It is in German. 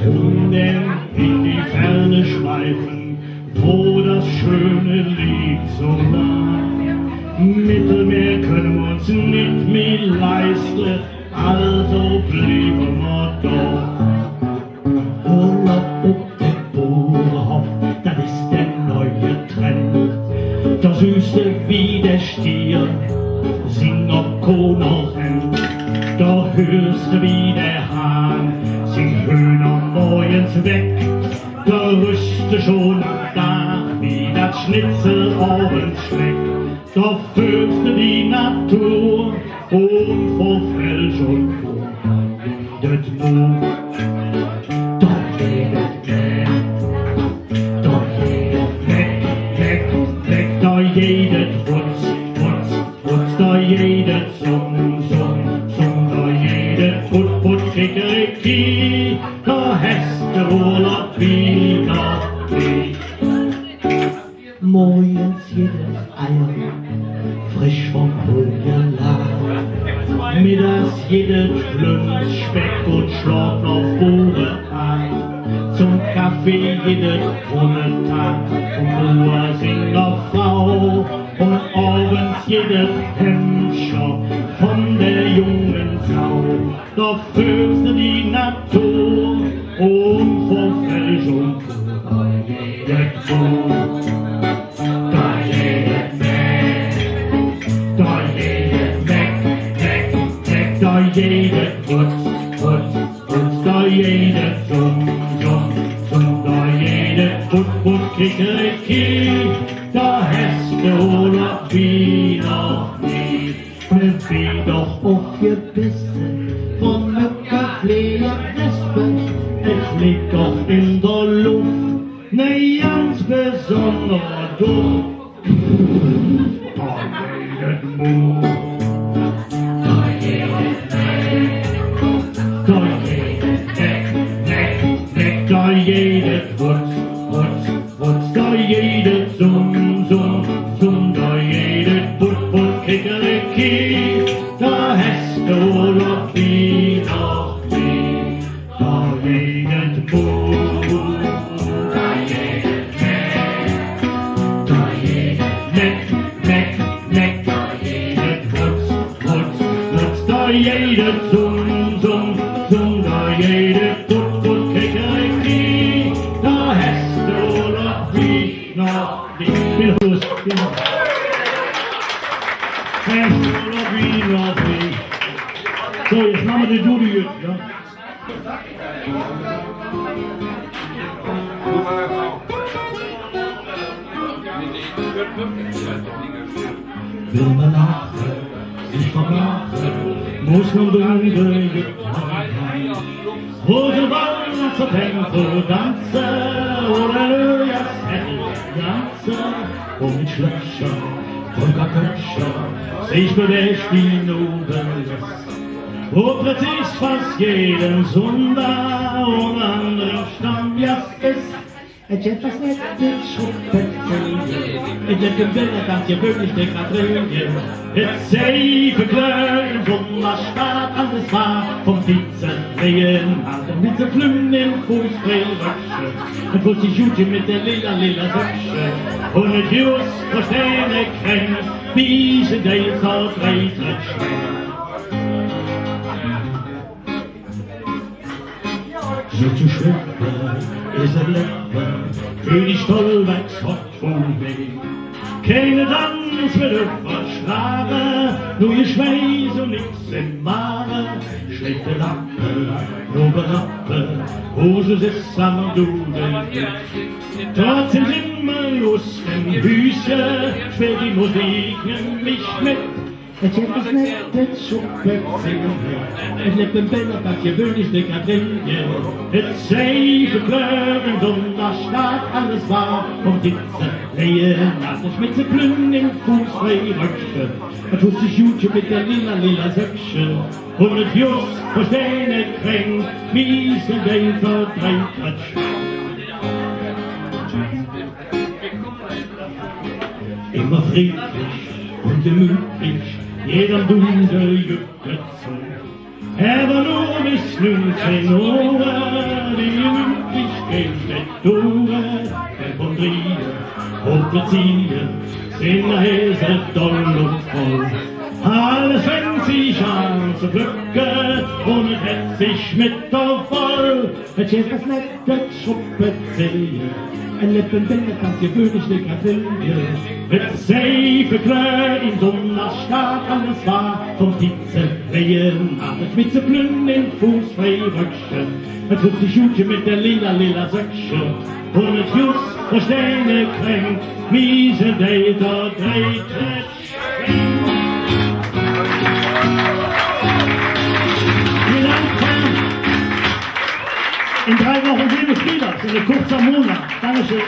Hunden in die Ferne schweifen, wo das Schöne liegt so nah. Mittelmeer können wir uns nicht mehr leisten, also blieben wir da. Urlaub op dem Buurehoff, das ist der neue Trend. Der Süße wie der Stier, sing ob Konkurrent. Der Höchste wie der Hahn, sing Hühner morgens weg. Der Rüste schon da, wie das Schnitzel abends schmeckt. Der Fööss die Natur und vor Kölsch und das Buch. Da jedet Bläck, da jedet Putz, da jedet Summ, da jedet Put, Kikeriki, da hast du Urlaub wieder. Morgens jedes Eier, frisch vom Hohen Laden. Mittags jedes Flünz, Speck und Schlort auf Buurehoff. Zum Kaffee jedes Brunnentag, vom Ursinger Frau. Und abends jedes Hemmscher von der jungen Sau. Da Fööss die Natur und vor Kölsch und jedes Buch. Da jedet Putz, da jedet Summ, da jedet Put, Kikeriki, da hast du Urlaub wie noch nie. Wie doch aufgebissen von Mückerfleher Wespen, es liegt doch in der Luft, ne ganz besonderer Duft. Da jedet Mut. Da jedet Putz, da jedet Summ, da jedet Put, Kikeriki, da hast du Urlaub wie noch nie. Da jedet Putz, da jedet Bläck, da jedet Putz, da jedet Summ, da jedet Put, Kikeriki, da hast du Urlaub wie noch nie. Viel Fuß, genau. Hast du Urlaub wie noch nie. So, jetzt machen wir den Duude Jütt, ja? Will man lachen, sich vermachen, muss man Duude Jütt haben. Wo du wollen zur Tempo tanzen, oder nur das tanzen, und mit Schlöscher und Kölscher sich bewegt die Nubelast. Wo präzis fast jeden Sonntag und anderen Stammgast ist, etwas nettes Schrumpfetzchen, etwas Bilder ganz gewöhnlich der Quadrille. Jetzt sei verklören von der Stadt, alles war vom Vize-Lehen, mit so Flümmen im Fußballröckchen, und wo sich Jute mit der lila Söckchen, und mit Jus verstehen kränk, wie sie des auf Reitritt schwenkt. So zu schwimmen ist ein Leben für die Stolbergs Hot von Weg. Keine Tanz wird verschlagen, nur ihr Schweiß und nix im Magen. Schlechte Lappe, nur Berappe, Hose sitzt am Duude Jütt. Trotzdem sind wir Lust im Hüse, spielt die Musik nämlich mit. Etwas nettes Schubplätzchen, es lebt im Bänder, das gewöhnlich die Quadrille. Es sei verklören, und der Staat alles war vom Vize-Lehen. Nach der Spitze Plünn im Fußballröckchen, er tut sich Jute mit der lila Söckchen. Und mit Jus verstehen kränk, wie es in den verdreht immer friedlich und gemütlich, jedem Duude Jütt zu. Er war nur bis 19 Uhr, die Gemütlichkeit nicht durch, denn von Trier hoch beziehen, sind nachher so doll und voll. Alles fängt sich an zu pflücken und es hat sich mit der voll. Es ist das nette Schruppezählen, ein Lippenbinder kannst gewöhnlich nicht grillen. Mit Seife Klö in Donnerstag, alles war vom Pizzereien. Alles mit so Plünn in fußfrei Röckchen, es tut sich Jutchen mit der lila Söckchen. Und es just verstehne kränkt, miese Däter dreht In 3 Wochen sehen wir wieder, so ein kurzer Monat. Dankeschön.